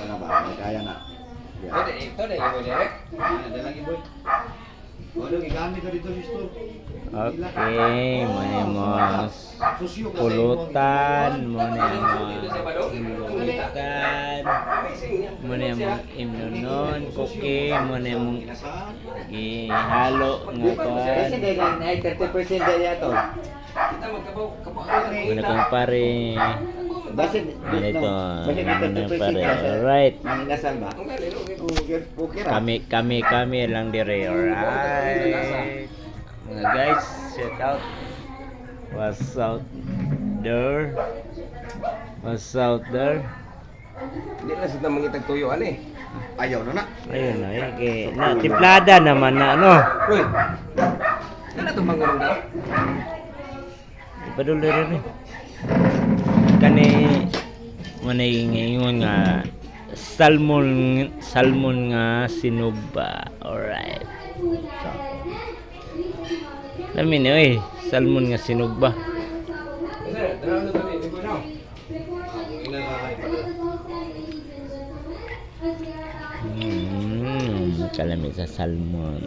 na ba? May kaya na. Ito na yung direct. Ada lagi boy. Waduh, igamit ka dito si store. Okay, may mga pulutan, muna pulutan, muna mong imnonon, cookie, muna mong ihalo nga Kasi kuan. dahil na 30% dahil ito. Muna kang pare. Basit Muna ito, basit muna 30% pare. kasi. Alright. Manginasal ba? Okay ra. Kami lang dire. Alright. Mga guys, check out. What's out there? What's out there? Hindi na sila mangitag tuyuan eh. Ayaw na na. Ayun na, eh. Na, tiplada naman na, ano? Uy! Ano itong mangulong daw? Ipadulo rin eh. Kani, ngayon nga, salmon nga sinuba. Alright. Lamin eh, salmon nga sinuba. Kalami sa salmon.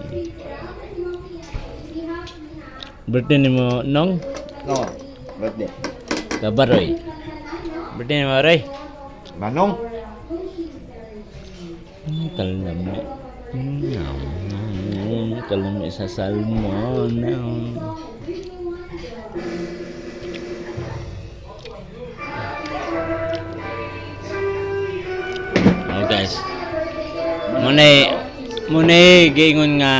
Birthday ni mo, Nong? No, birthday. Kabaroy. Birthday ni mo, Roy? Manong. Kalami. Kalami sa salmon. Oh guys. Muna giingon nga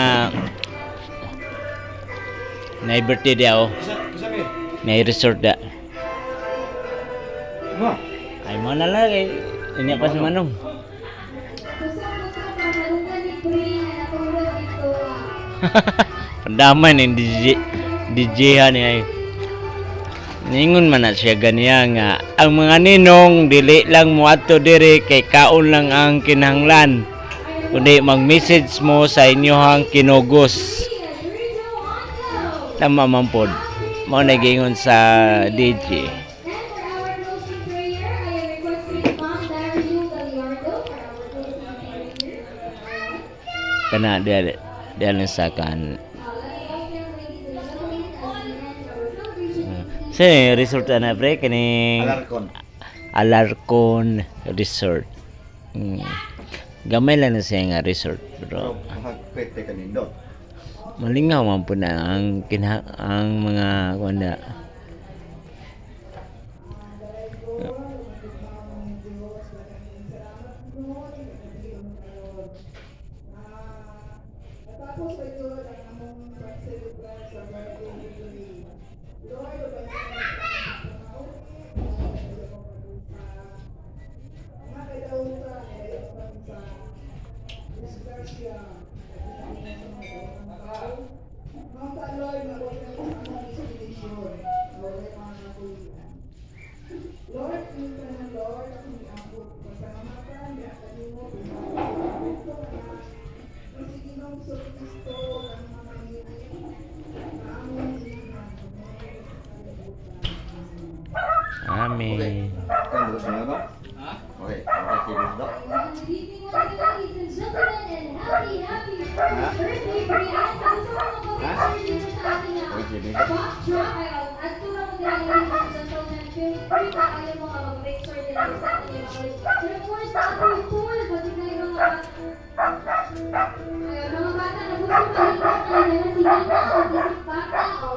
na birthday daw. Na resort da. Mo. Ay mo na lang eh. Ini pa si Manong. Pandaman ni DJ han ay. Ningon man na siya ganiya nga ang mga ninong dili lang mo ato diri kay kaon lang ang kinahanglan. Kundi mag-message mo sa inyohang kinugos. Tama man pod. Mao nagingon sa DJ. Kana dia sa kan. Sa resort na pre kining Alarcon. Alarcon Resort. Gamay lang na siya nga resort pero Pwede ka nindo. malingaw man po na ang mga kuanda. Amin. Kan terus na ba? Okay, okay sige do. Okay sige do.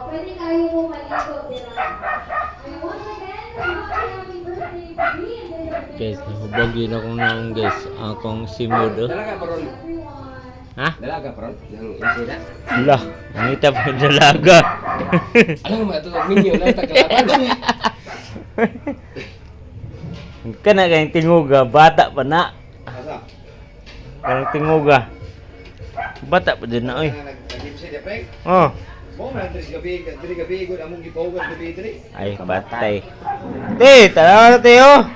Pwede kayo mo maligo, diba? Once again, happy birthday, Guys, nahubagi na kong naong guys. Akong simod oh. Dalaga paron. Ha? Dalaga paron. Yang insida. Lah, nangita pa yung dalaga. Alam mo ito minyo na taklaban. Kana kayong tinguga, bata pa na. Asa? Kanang tinguga. Bata pa din na oy. Nag-gipsi dia pre. Oh, Mo man diri gabi gud among gipogan gabi diri. ay patay. Te, tara na tayo.